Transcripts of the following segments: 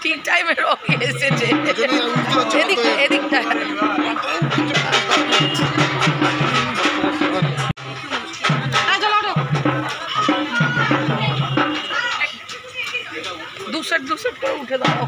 ঠিক টাইমে রকি এসেছে এদিকটা দুসেট করে উঠে দাও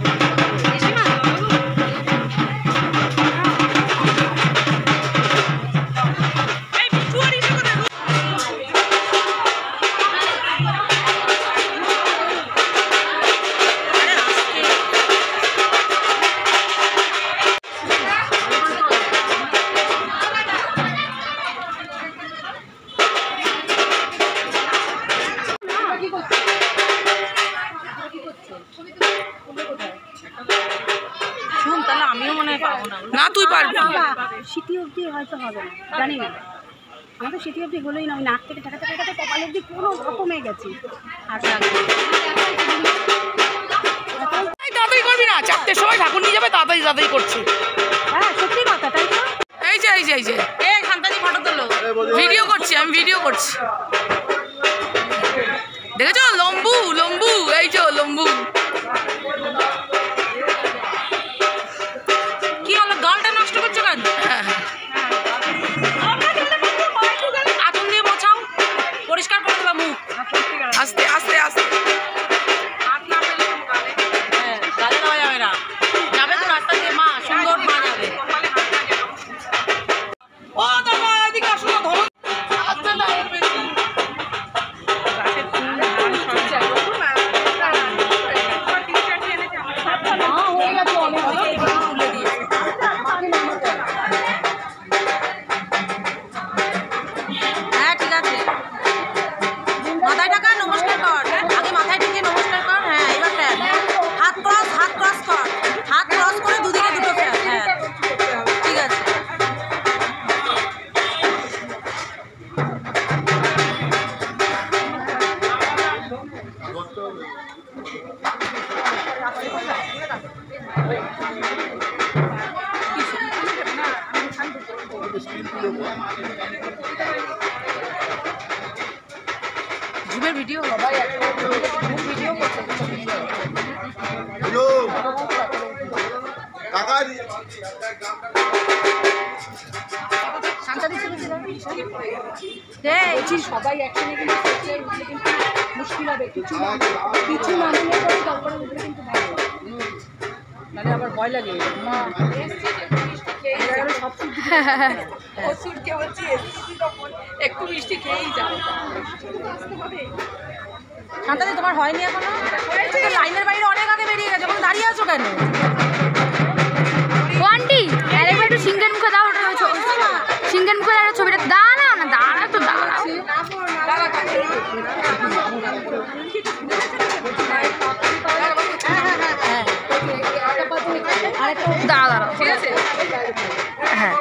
না তুই পারবি শীতি অবধি হয়তো হবে না জানি না আমার তো শীতি অবধি হলোই না আমি নাক থেকে ঠেকাতে ঠেকাতে কপাল অবধি পুরো রকমে গেছি তাড়াতাড়ি করবি না 4টের সময় ঠাকুর নিয়ে যাবে তাড়াতাড়ি করছি হ্যাঁ সত্যি কথা তাই তো এই যে খানদানি ফটো তোলো ভিডিও করছি আমি ভিডিও করছি দেখেছো লম্বু এই যে লম্বু কি হলো গালটা নষ্ট করছো কেন আগুন দিয়ে মোছাও পরিষ্কার করে দেবা মুখ আস্তে আস্তে আস্তে গালে দেওয়া যাবে না যাবে তো রাস্তা দিয়ে মা সুন্দর মা যাবে ও দাদা এদিকে আসো না ধরো ঝুমের ভিডিও সবাই ভিডিও করছে সবাই একসঙ্গে কিন্তু মুশকিল হবে কিছু নামিয়ে করে তারপরে উঠলে কিন্তু ভালো মানে আবার ভয় লাগে একটু মিষ্টি খেয়েই যাও শান্তাদি তোমার হয়নি এখনো লাইনের বাইরে অনেক আগে বেরিয়ে গেছে এখন দাঁড়িয়ে আছো কেন ওয়ান্টি আরেকবার একটু সিঙ্গেন মুখে দাও সিঙ্গেন মুখে দাও ছবিটা দাঁড়াও না দাঁড়াও দাঁড়াও ঠিক আছে হ্যাঁ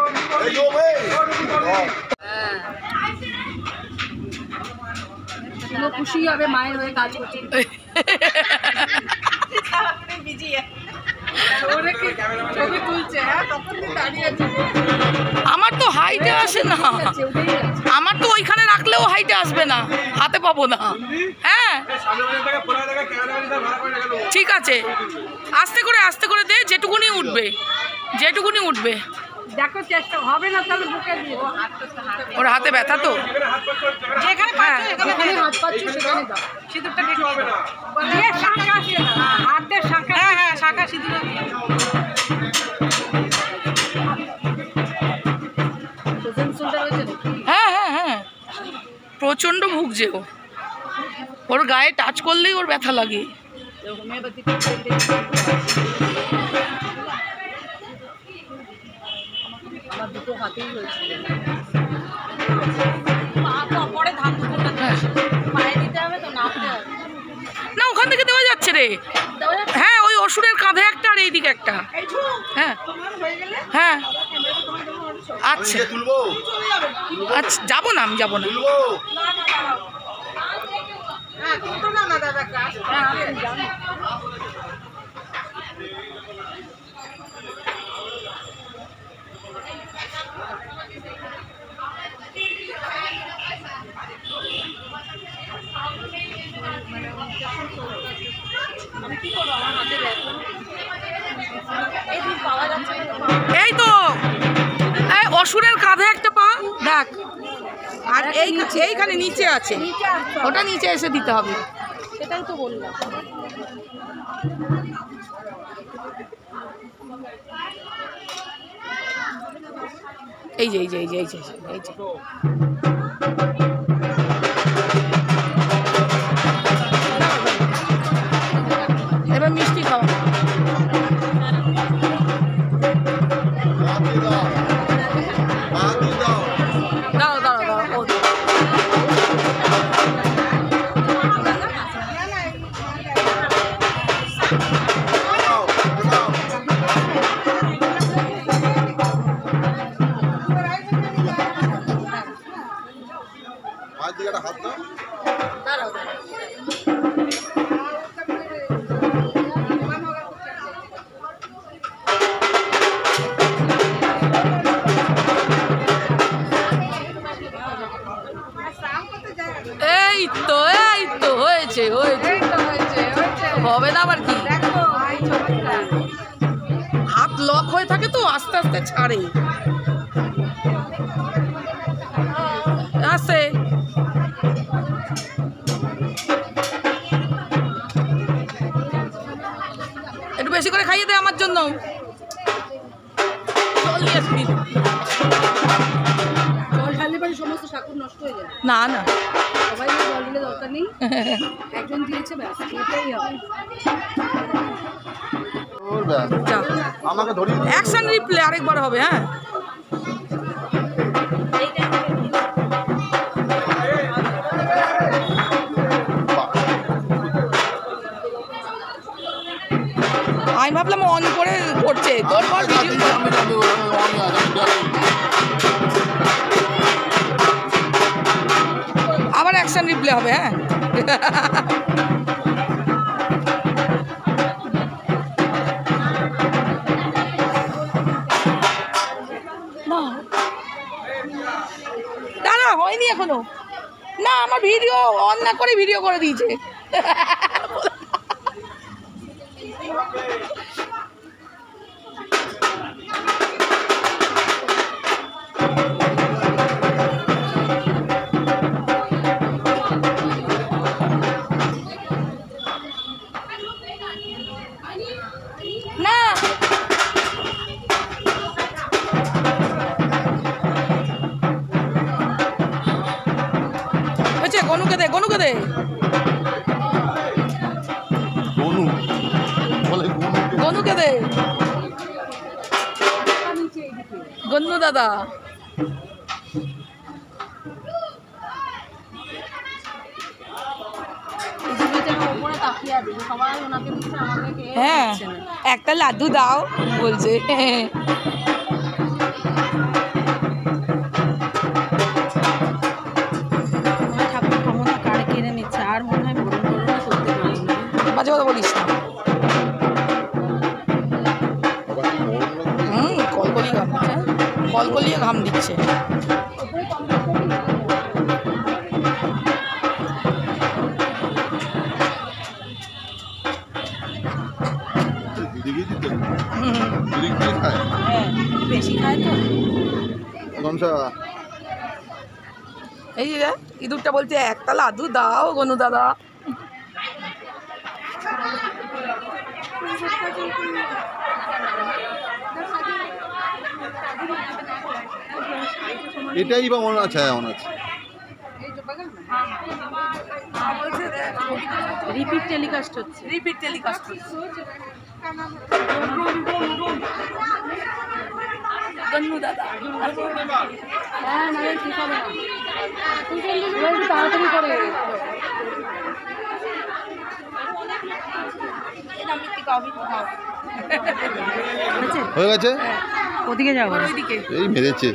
খুশি হবে মায়ের হয়ে কাজ করছে আমার তো হাইটে আসে না, আমার তো ওইখানে রাখলেও হাইটে আসবে না, হাতে পাবো না। হ্যাঁ ঠিক আছে, আস্তে করে দে, যেটুকুনি উঠবে। দেখো চেষ্টা হবে না তাহলে বুকে দিয়ে ওর হাতে ব্যথা তো, যেখানে হ্যাঁ যেখানে হাত পাচ্ছ সেখানে দাও। সিঁদুরটা ঠিক হবে না, হাত দিয়ে শাঁখা, হ্যাঁ শাঁখা সিঁদুর হ্যাঁ প্রচণ্ড ভুগছে ও, ওর গায়ে টাচ করলেই ওর ব্যথা লাগে। আমার দুটো হাতেই হয়েছিল। না ওখান থেকে দেওয়া যাচ্ছে রে, হ্যাঁ ওই অসুরের কাঁধে একটা আর এইদিকে একটা। হ্যাঁ হ্যাঁ আচ্ছা আচ্ছা, যাবো না, আমি যাবো না। এই তো অসুরের কাঁধে একটা পা দেখ, আর এইখানে নিচে আছে, ওটা নিচে এসে দিতে হবে। সেটাই তো বললাম। এই যে এবার মিষ্টি খাওয়া। দাও এই তো হয়েছে, হবে না আবার কি, হাত লক হয়ে থাকে তো আস্তে আস্তে ছাড়ে। আসে একটু বেশি করে খাইয়ে দে আমার জন্য। জল ঢাললে পরে সমস্ত শাকুর নষ্ট হয়ে যায়। না সবাই জল দিলে দরকার নেই, একজন দিয়েছে ব্যাস, এটাই হবে। আমাকে ধরি অ্যাকশন রিপ্লে আরেকবার হবে। হ্যাঁ আমি ভাবলাম অন করে করছে, তোর আবার অ্যাকশন রিপ্লে হবে। হ্যাঁ দাঁড়া, হয়নি এখনো, না আমার ভিডিও অন না করে ভিডিও করে দিয়েছে। না হয়েছে, গনুকে দে গনুকে দে, গন্নু দাদা। হ্যাঁ একটা লাড্ডু দাও বলছে। ঠাকুর ক্ষমতা কারে কেড়ে নিচ্ছে, আর মনে হয় করতে পারবো না। বাজে কথা বলিস না। কলকলিয়ে ঘাম দিচ্ছে। বেশি খায় তো। এই যে ইঁদুরটা বলছে একটা লাড্ডু দাও গনু দাদা। এটাই বা মনে আছে, মনে আছে। রিপিট টেলিকাস্ট হচ্ছে। রিপিট টেলিকাস্ট হচ্ছে। গনু দাদা হ্যাঁ না ঠিক হবে না, তাড়াতাড়ি করে। হয়ে গেছে, ওদিকে যাবো। ওইদিকে এই মেরেছে।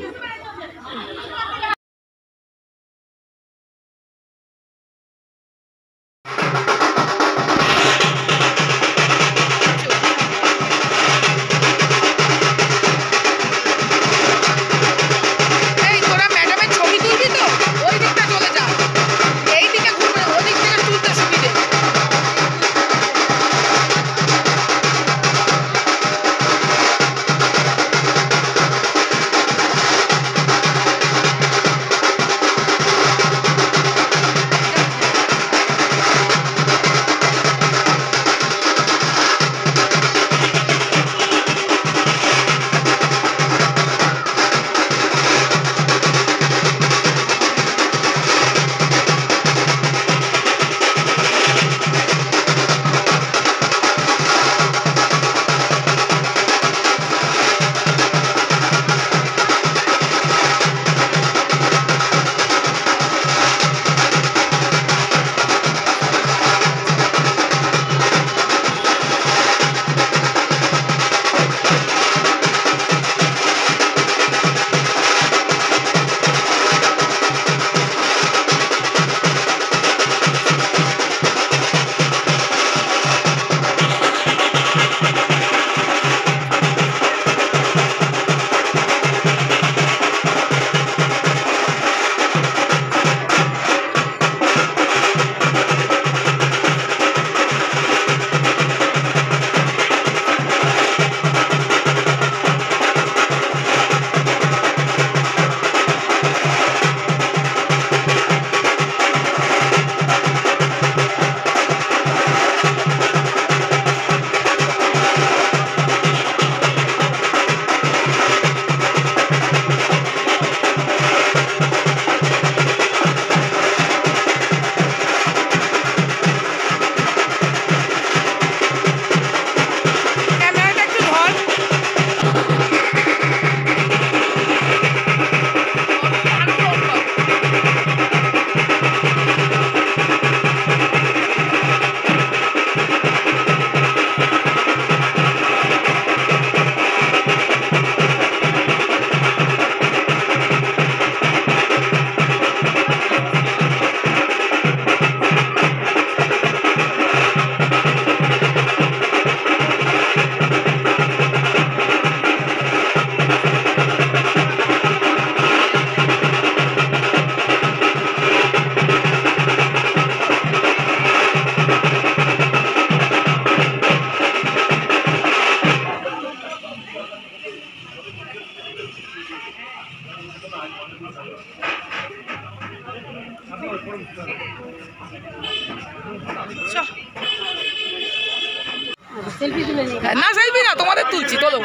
সেলফি তুলে নিই। না সেলফি না, তোমাদের তুলছি, তোলো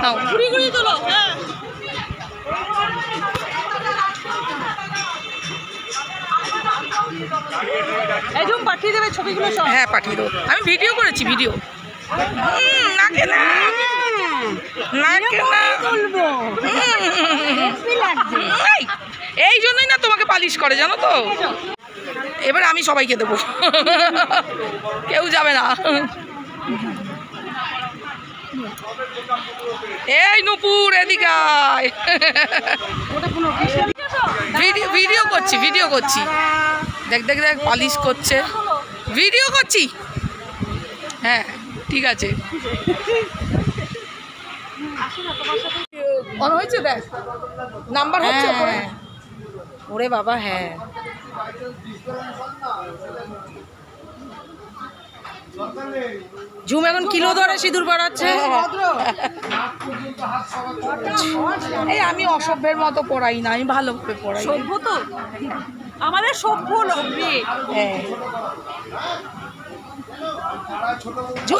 নাও, ঘুরি ঘুরি তোলো। হ্যাঁ একদম পাঠিয়ে দেবে ছবিগুলো সব। হ্যাঁ পাঠিয়ে দেবো, আমি ভিডিও করেছি, ভিডিও। নাকে না, নাকে না তুলবো, এই জন্যই না তোমাকে পালিশ করে, জানো তো। এবার আমি সবাইকে দেবো, কেউ যাবে না। এই নুপুর এদিকে আয়। ভিডিও করছি, ভিডিও করছি, দেখ দেখ দেখ পালিশ করছে, ভিডিও করছি। হ্যাঁ ঠিক আছে। অন হয়েছে দেখ নাম্বার হচ্ছে ওপরে। ওরে বাবা হ্যাঁ ঝুম এখন কিলো ধরে সিঁদুর পড়াচ্ছে। এই আমি অসভ্যের মতো পড়াই না, আমি ভালো করে পড়াই। সভ্য তো আমাদের সভ্য লোকে। হ্যাঁ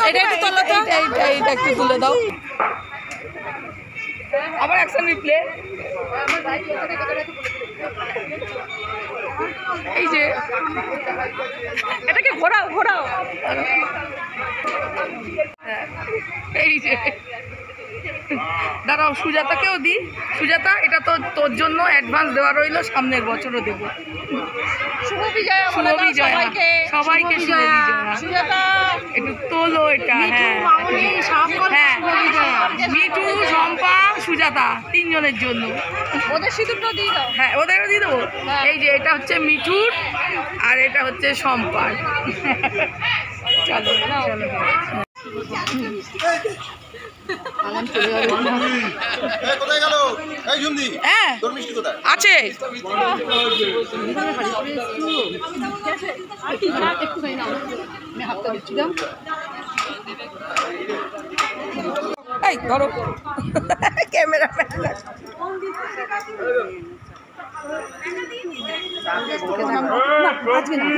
এটা একটু তোলো তো, এইটা একটু তুলে দাও। আবার অ্যাকশন রিপ্লে। এই যে এটাকে ঘোরাও ঘোরাও। এই যে দাঁড়াও সুজাতাকেও দিই। সুজাতা এটা তো তোর জন্য অ্যাডভান্স দেওয়া রইলো, সামনের বছরও দেবো। শুভ বিজয়া শুভ বিজয়া সবাইকে শুভ বিজয়া। একটু তোলো এটা। হ্যাঁ হ্যাঁ মিঠু শম্পা সুজাতা তিনজনের জন্য। ওদের সিঁদুরটা দিয়ে দাও। হ্যাঁ ওদেরও দিয়ে দেবো। এই যে এটা হচ্ছে মিঠুর আর এটা হচ্ছে শম্পার। চলো চলো কোথায় গেল এই ঝুমদি? হ্যাঁ তোর মিষ্টি কোথায় আছে। এই ধরো ক্যামেরা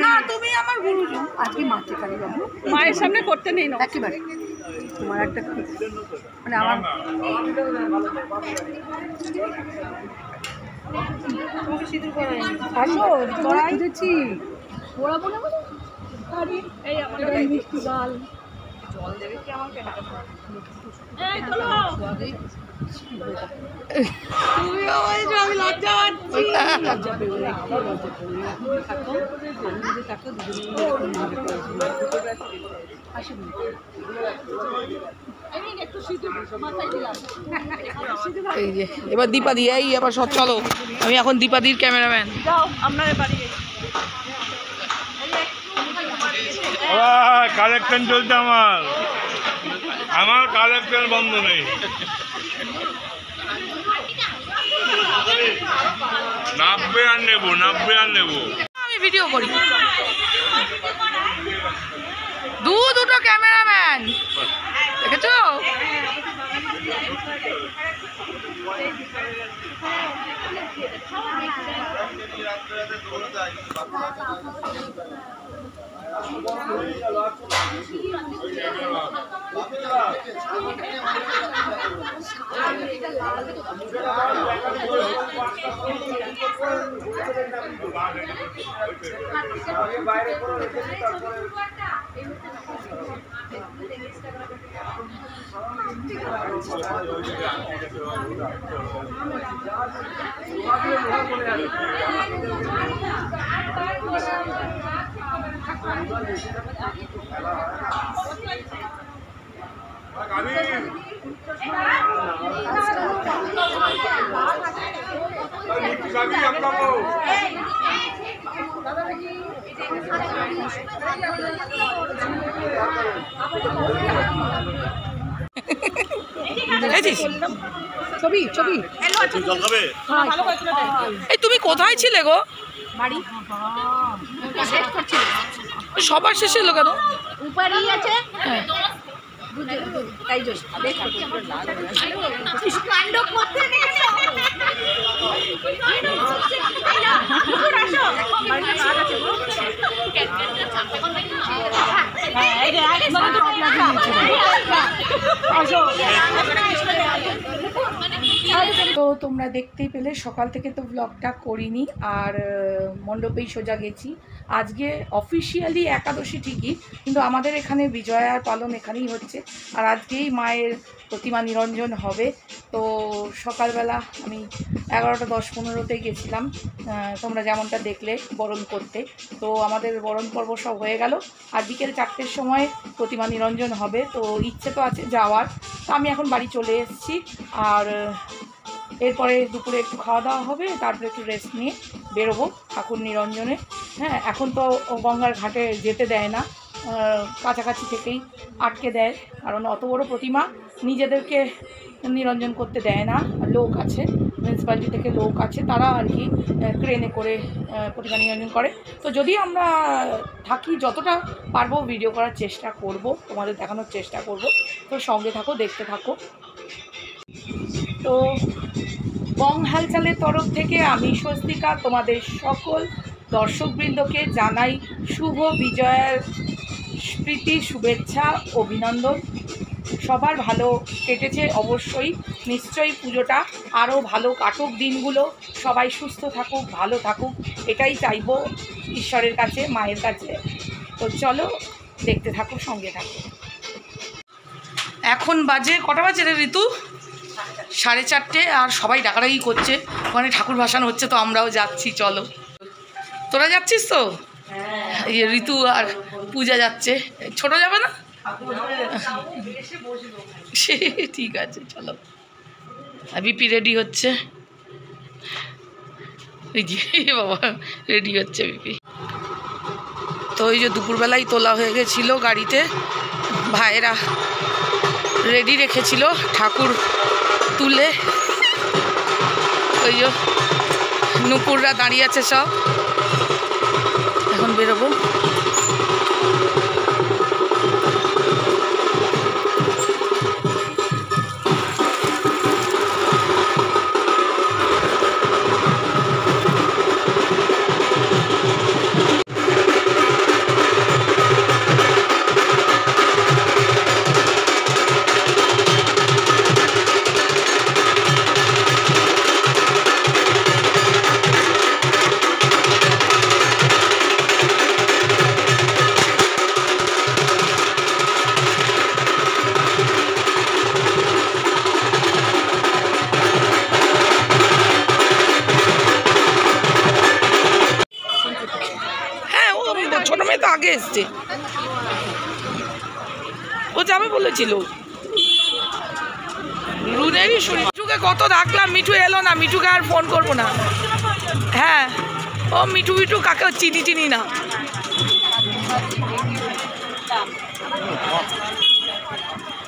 না তুমি আমার গুরুজন। আজকে মাতৃকালী বাবু মায়ের সামনে করতে নেই না একেবারে তোমার একটা মানে আমার আসো তোরা বুঝেছি পড়াবো না বলে এই আমাদের মিষ্টি গাল জল দেবে কি আমাকে এই চলো তুমি বলছো আমি লজ্জা পাচ্ছি। লজ্জা পেয়ে একটু লজ্জা পেয়ে থাকো আনন্দে থাকো দুজনে আসুন আমি একটু সিঁদুর মাথায় দিলাম। এই যে এবার দীপাদি। এই আবার সব চলো, আমি এখন দীপাদির ক্যামেরাম্যান। যাও আপনাদের বাড়ি কালেকশন চলছে আমার কালেকশন বন্ধ নেই। নাব্বে আর নেবো আমি ভিডিও করি। দুটো ক্যামেরাম্যান দেখেছো? ছবি ছবি জল খাবে? এই তুমি কোথায় ছিলে গো? বাড়ি সবার শেষে এলো কেন? উপারই আছে তাই কাণ্ড করতে তো তোমরা দেখতেই পেলে সকাল থেকে তো ব্লগটা করিনি, আর মণ্ডপেই সোজা গেছি। আজকে অফিসিয়ালি একাদশী ঠিকই, কিন্তু আমাদের এখানে বিজয়ার পালন এখানেই হচ্ছে। আর আজকেই মায়ের প্রতিমা নিরঞ্জন হবে। তো সকালবেলা আমি 11টা 10-15 গেছিলাম, তোমরা যেমনটা দেখলে বরণ করতে। তো আমাদের বরণ পর্ব সব হয়ে গেল, আর বিকেল 4টের সময় প্রতিমা নিরঞ্জন হবে। তো ইচ্ছে তো আছে যাওয়ার, তো আমি এখন বাড়ি চলে এসেছি। আর এরপরে দুপুরে একটু খাওয়া দাওয়া হবে, তারপরে একটু রেস্ট নিয়ে বেরোবো ঠাকুর নিরঞ্জনে। হ্যাঁ, এখন তো গঙ্গার ঘাটে যেতে দেয় না, কাছাকাছি থেকেই আটকে দেয়, কারণ অত বড় প্রতিমা নিজেদেরকে নিরঞ্জন করতে দেয় না। লোক আছে, মিউনিসিপ্যালিটি থেকে লোক আছে, তারা আর কি ক্রেনে করে প্রতিমা নিরঞ্জন করে। তো যদি আমরা থাকি, যতটা পারবো ভিডিও করার চেষ্টা করব, তোমাদের দেখানোর চেষ্টা করব। তো সঙ্গে থাকো, দেখতে থাকো। তো বং হালচালের তরফ থেকে আমি স্বস্তিকা তোমাদের সকল দর্শকবৃন্দকে জানাই শুভ বিজয়ার প্রীতি শুভেচ্ছা, অভিনন্দন। সবার ভালো কেটেছে অবশ্যই, নিশ্চয়ই পুজোটা আরও ভালো কাটুক দিনগুলো, সবাই সুস্থ থাকুক, ভালো থাকুক, এটাই চাইবো ঈশ্বরের কাছে, মায়ের কাছে। তো চলো দেখতে থাকো, সঙ্গে থাকো। এখন বাজে কটা বাজে রে ঋতু? 4:30, আর সবাই ডাকাডাকি করছে, ওখানে ঠাকুর ভাসানো হচ্ছে, তো আমরাও যাচ্ছি। চলো, তোরা যাচ্ছিস তো? এই ঋতু আর পূজা যাচ্ছে, ছোট যাবে না? সে ঠিক আছে, চলো। বিপি রেডি হচ্ছে, এই যে বাবা রেডি হচ্ছে বিপি। তো ওই যে দুপুরবেলায় তোলা হয়ে গেছিল গাড়িতে, ভাইয়েরা রেডি রেখেছিল ঠাকুর তুলে। ওই যে নুপুররা দাঁড়িয়ে আছে, সব এখন বেরোবো। ছোট মেয়ে তো আগে এসছে, ও যাবে বলেছিল। রুনেরই শুনি, মিঠুকে কত ডাকলাম, মিঠু এলো না। মিঠুকে আর ফোন করবো না। হ্যাঁ, ও মিঠু মিঠু কাকে চিনি না।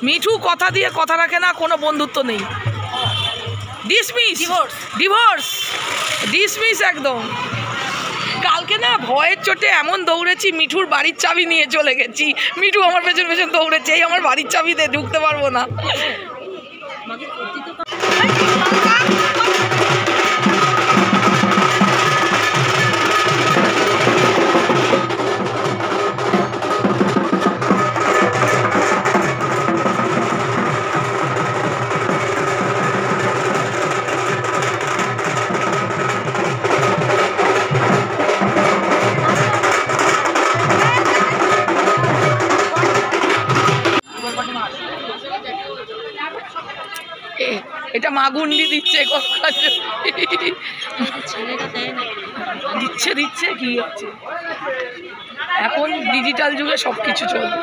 মিঠু কথা দিয়ে কথা রাখে না, কোনো বন্ধুত্ব নেই। ডিসমিস একদম। কালকে না ভয়ের চোটে এমন দৌড়েছি, মিঠুর বাড়ির চাবি নিয়ে চলে গেছি। মিঠু আমার পেছন পেছন দৌড়েছে, এই আমার বাড়ির চাবি দিয়ে ঢুকতে পারবো না। এটা মাগুন্ডি দিচ্ছে, দিচ্ছে কি আছে, এখন ডিজিটাল যুগে সব কিছু চলবে।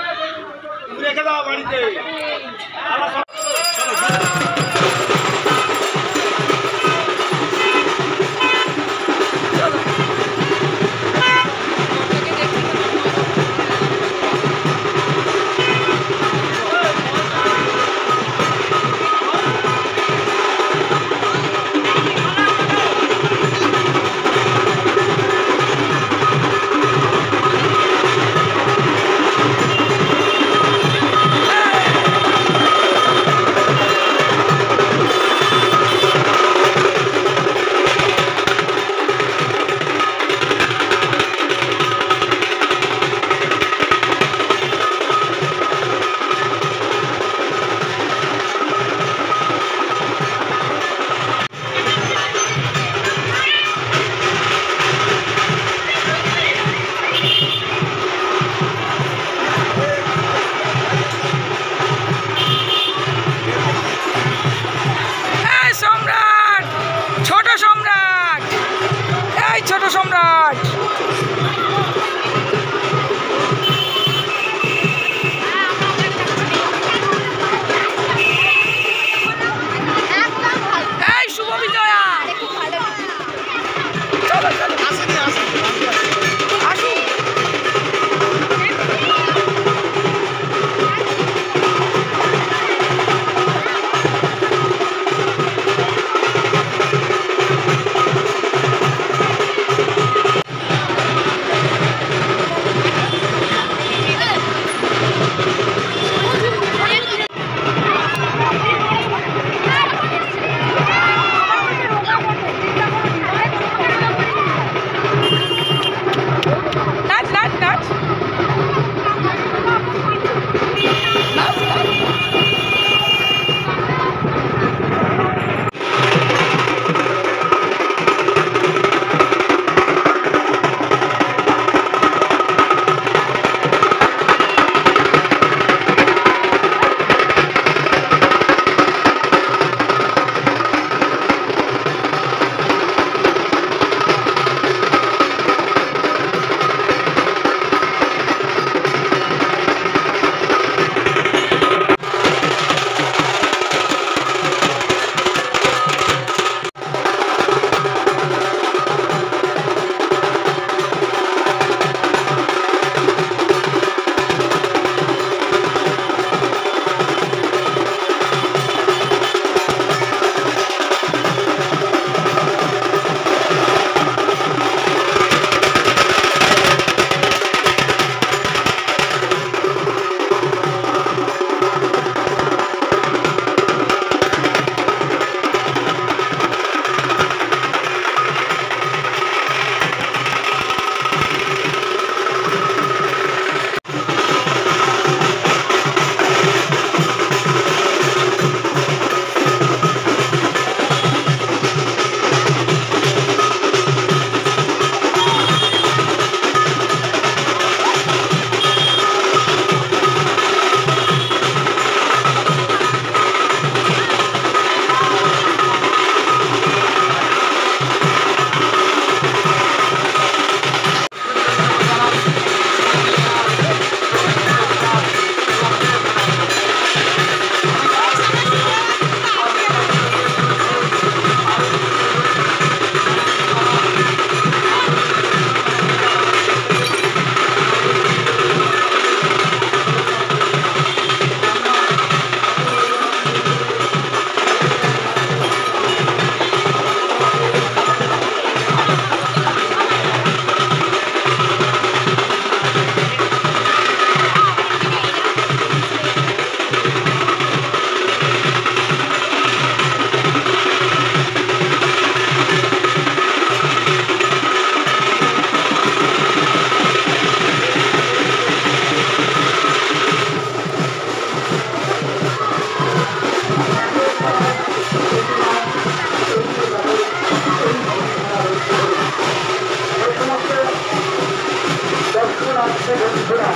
বন্ধুরা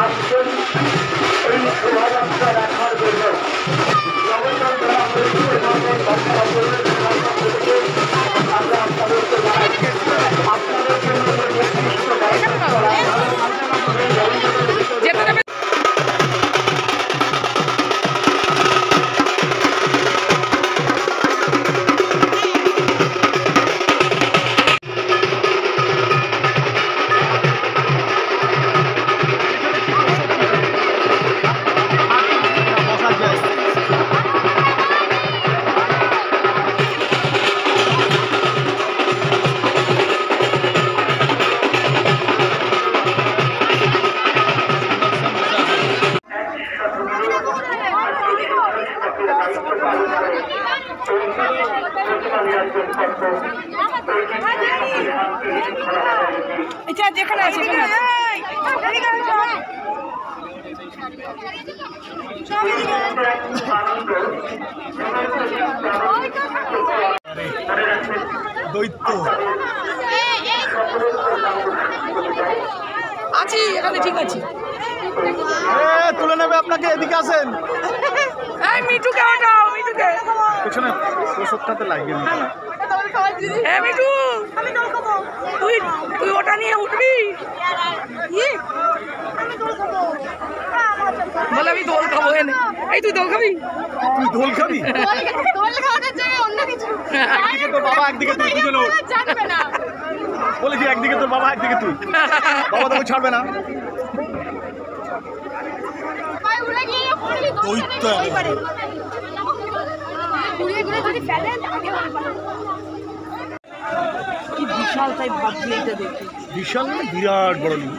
আজকের এই শোভাযাত্রা দেখার জন্য জগন্নাথ যারা হয়েছে আমরা আপনাদেরকে জানাচ্ছি আপনাদের জন্য নির্দিষ্ট দায়িত্ব করা যেখানে আছে দৈত্য আছি এখানে, ঠিক আছে। তুলে নেবে আপনাকে, এদিকে আসেন। এই মিঠুকে ওঠাও, মিঠুকে। পেছনে ওষুধটাতে লাগবে না। এ মিঠু, তুই তুই ওটা নিয়ে উঠবি? বলে আমি দোল খাবো। এনে এই তুই দোল খাবি? তুই দোল খাবি? একদিকে তোর বাবা, একদিকে তুই, দুজন বলেছি একদিকে তোর বাবা, একদিকে তুই। বাবা তোকে ছাড়বে না। দৈত্য কি বিশাল, তাই ভাবছি এইটা দেখি। বিশাল মানে বিরাট বড় লোক।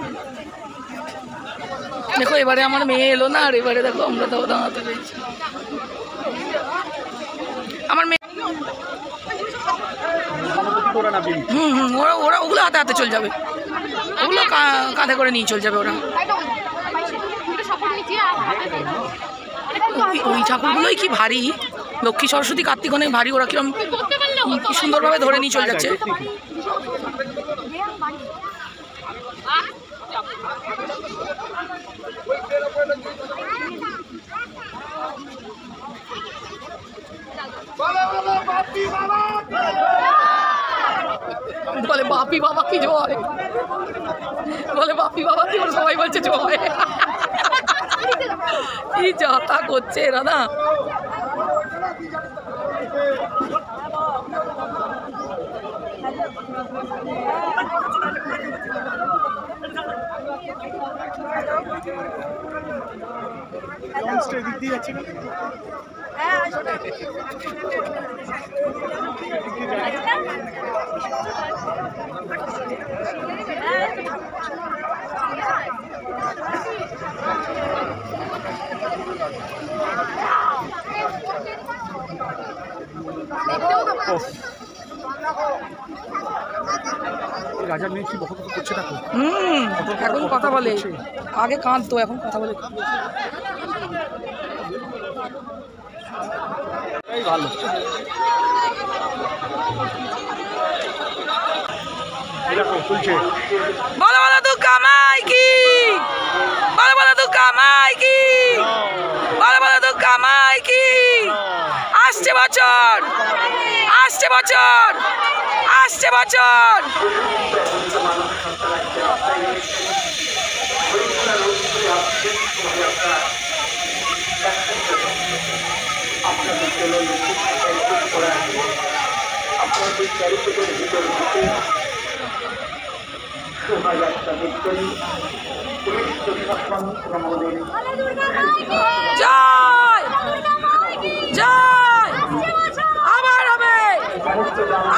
দেখো এবারে আমার মেয়ে এলো না, আর এবারে দেখো আমরা তো দাঁড়াতে পেরেছি। আমার মেয়ে ওরা ওরা ওগুলো হাতে হাতে চলে যাবে, ওগুলো কাঁধে করে নিয়ে চলে যাবে ওরা। ওই ঠাকুরগুলোই কি ভারী, লক্ষ্মী সরস্বতী কার্তিক অনেক ভারী, ওরা কিরম কি সুন্দরভাবে ধরে নিয়ে চলে যাচ্ছে। বলে বাপি বাবা কি জয়, বলে বাপি বাবা কি, ওরা সবাই বলছে জয়। কি যাতা করছে এরা না। রাজার মেয়ে কি বকত করছে দেখো। এখন কথা বলে, আগে কাঁদতো, এখন কথা বলে। ভালো তুলছে। বলো বলো দুর্গা মাই কি, বলো বলো দুর্গা মাই কি, বলো বলো দুর্গা মাই কি। আসছে বছর, আসছে বছর, আসছে বছর। জয় জয়, আবার হবে,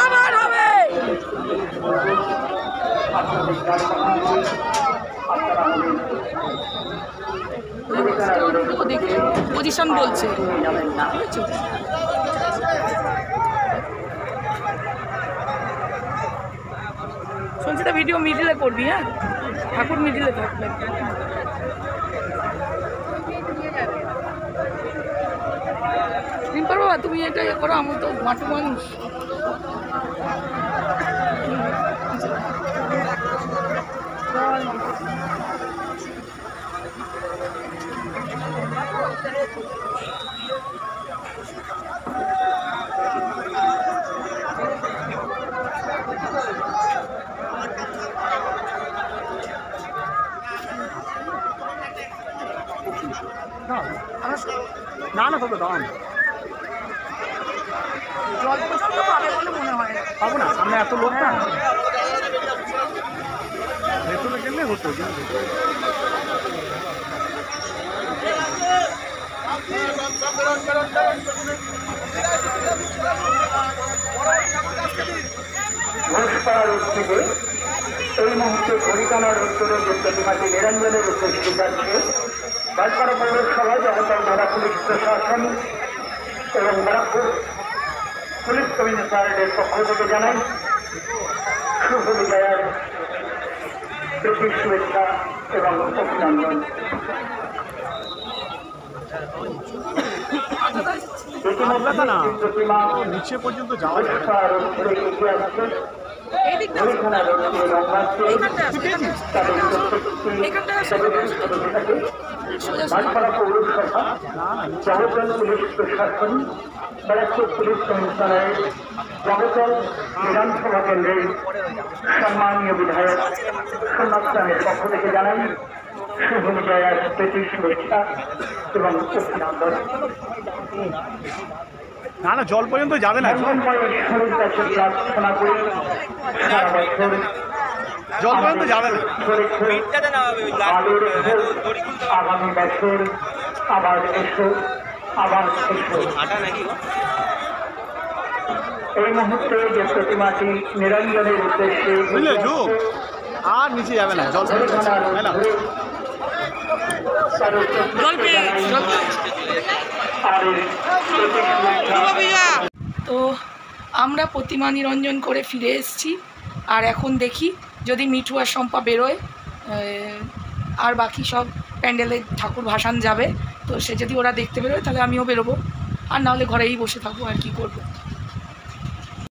আবার হবে। পজিশন বলছে। শুনছি তো ভিডিও মিডিলে করবি, হ্যাঁ ঠাকুর মিডিলে থাকবে। রিম্পার বাবা তুমি এটা ইয়ে করো, আমার তো মাটি মানুষ। না না তবে দাম জল পর্যন্ত পাবে বলে মনে হয় না। পাবো না, সামনে এত লোক না, ভেতরে গেলে হতো। ঘোষপাড়ার উদ্যোগে এই মুহূর্তে ঘড়িকানার উত্তরে যে প্রতিমাটি নিরঞ্জনের উদ্দেশ্যে যাচ্ছে, বাঁশপাড়া পৌরসভা জগতাল থানা পুলিশ প্রশাসন এবং ব্যারাকপুর পুলিশ কমিশনারের পক্ষ থেকে জানাই শুভ বিজয়ার প্রীতি শুভেচ্ছা এবং অভিনন্দন। ইতিমধ্যে প্রতিমা নিচে পর্যন্ত যাওয়া যায় না। ঘোষপাড়ার উত্তরে এগিয়ে আসছে। ঘড়িখানার উত্তরে রংবাসে তাদের প্রত্যেকটি বাঁশপাড়া পৌরসভা, জগতল পুলিশ প্রশাসন, ব্যারাকপুর পুলিশ কমিশনারের, জগতল বিধানসভা কেন্দ্রের সম্মানীয় বিধায়ক সোমনাথ রামের পক্ষ থেকে জানাই শুভ বিজয়ার প্রীতি শুভেচ্ছা এবং অভিনন্দন। না না, জল পর্যন্ত যাবে না, মঙ্গলময় ঈশ্বরের কাছে প্রার্থনা করি সারা বছর জল পর্যন্ত যাবে না। আগামী বছর আবার এসো, আবার এসো। এই মুহূর্তে যে প্রতিমাটি নিরঞ্জনের উদ্দেশ্যে বুঝলে যুগ আর নিচে যাবে না, জল পর্যন্ত যাচ্ছে না, তাই না? তো আমরা প্রতিমা নিরঞ্জন করে ফিরে এসেছি, আর এখন দেখি যদি মিঠু আর শম্পা বেরোয় আর বাকি সব প্যান্ডেলে ঠাকুর ভাসান যাবে, তো সে যদি ওরা দেখতে বেরোয় তাহলে আমিও বেরোবো, আর নাহলে ঘরেই বসে থাকবো, আর কি করবো।